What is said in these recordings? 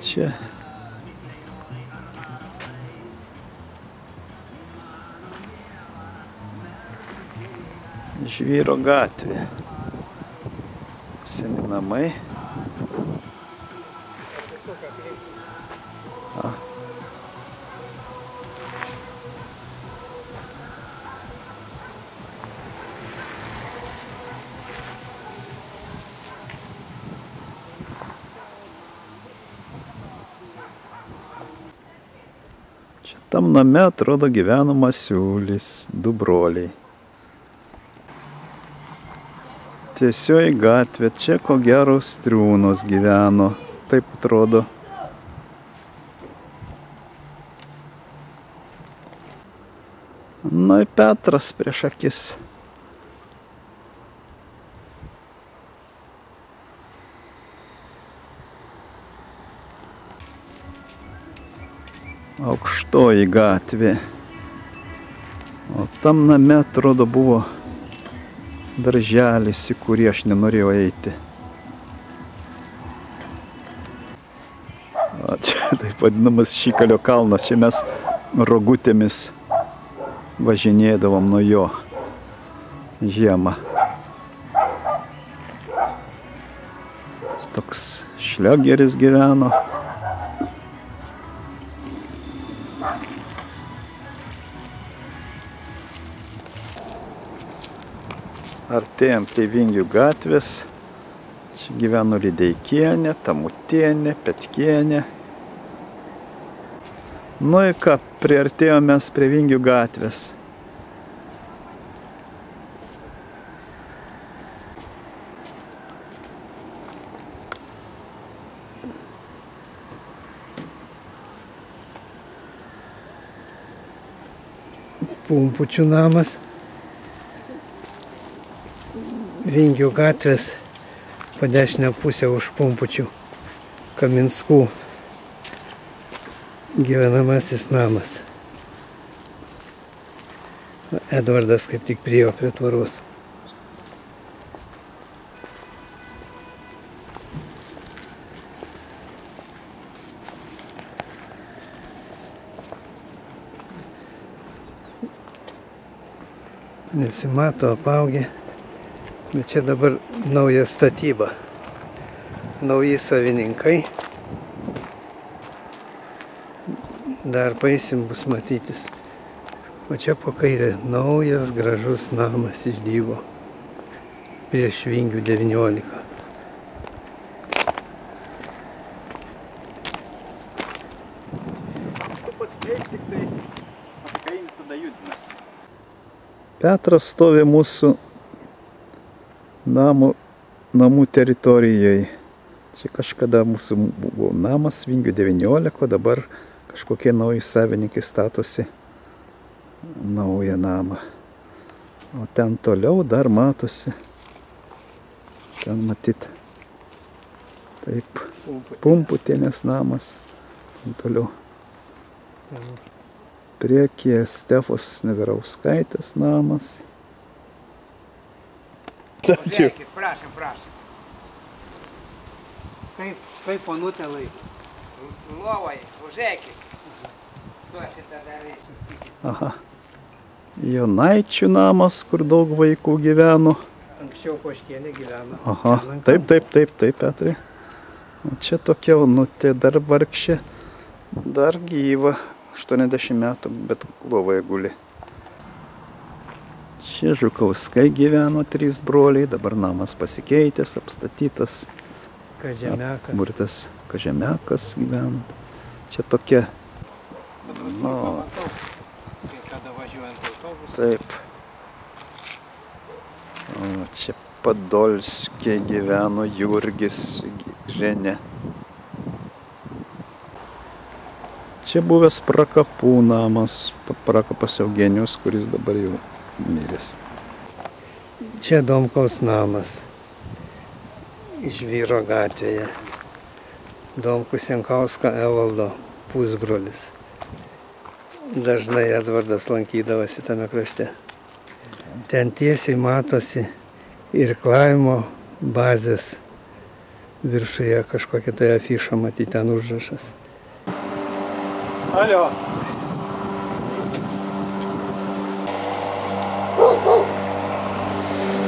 Čia Žvyro gatvė. Seni namai. Čia tam name atrodo gyveno Masiulis, du broliai. Tiesioji gatvė, čia ko gero Striūnos gyveno, taip atrodo. Na, Petras prieš akis. Aukštoji gatvė. O tam name atrodo buvo darželis, į kurį aš nenorėjau eiti. O čia taip vadinamas Šikalio kalnas. Čia mes rogutėmis važinėdavom nuo jo žiemą. Toks šliogeris gyveno. Artėjom prie Vingių gatvės. Čia gyveno Lideikienė, Tamutienė, Petkienė. Nu ir ką, priartėjom mes prie Vingių gatvės. Pumpučių namas. Vingių gatvės po dešinę pusę už Pumpučių Kaminskų gyvenamasis namas. Edvardas kaip tik priėjo prie tvoros. Nesimato, apaugė. Bet čia dabar nauja statyba. Nauji savininkai. Dar paeisim, bus matytis. O čia po kairė naujas gražus namas išdygo. Prieš Vingių 19. Tu pats neik, tik tai apkainti tada judinasi. Petras stovi mūsų namų teritorijoje. Čia kažkada mūsų buvo namas Vingių 19, o dabar kažkokie nauji savininkai statosi naują namą. O ten toliau dar matosi. Ten matyt. Taip. Pumputienės namas. Ten toliau. Priekyje Stefos Neverauskaitės namas. Užėkit, prašom. Kaip ponutė laikys? Lovai, užėkit. Tu aš šitą darysiu. Aha. Jonaičių namas, kur daug vaikų gyveno. Anksčiau Poškienė gyveno. Aha, taip, Petrai. O čia tokia onutė, dar vargšė, dar gyva, 80 metų, bet lovoje guli. Čia Žukauskai gyveno, 3 broliai, dabar namas pasikeitęs, apstatytas. Kažemekas. Apmurtas Kažemekas gyveno. Čia tokia. Nu, kada važiuojant autobusą. Taip. O čia Padolskė gyveno, Jurgis, Ženė. Čia buvęs Prakapų namas, Prakapas Eugenijus, kuris dabar jau miręs. Čia Domkaus namas. Žvyro gatvėje. Domkus Jankausko Evaldo pusbrolis. Dažnai Edvardas lankydavosi tame krašte. Ten tiesiai matosi irklavimo bazės viršuje kažkokia tai afiša, matyti ten užrašas. Alio.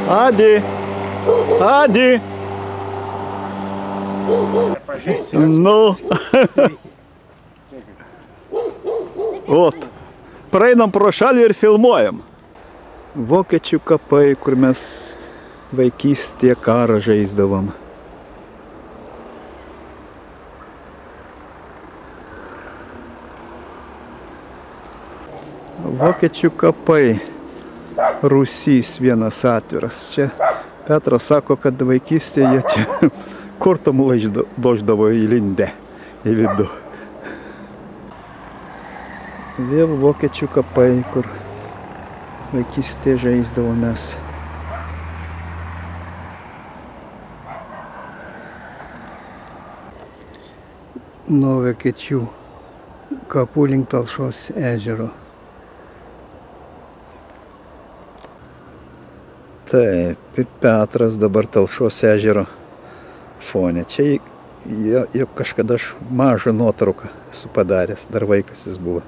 Adi. Adi. Nu. Ot. Praeinam pro šalį ir filmuojam. Vokiečių kapai, kur mes vaikystėje karą žaisdavom. Vokiečių kapai. Rūsys vienas atviras. Čia Petras sako, kad vaikystėje jie čia kortom loždavo įlindę į vidų. Vėl vokiečių kapai, kur vaikystėje žaisdavo mes. Nuo Vokiečių kapų link Talšos ežero. Taip, Petras dabar Talšos ežero fone. Čia jau kažkada aš mažą nuotrauką esu padaręs, dar vaikas jis buvo.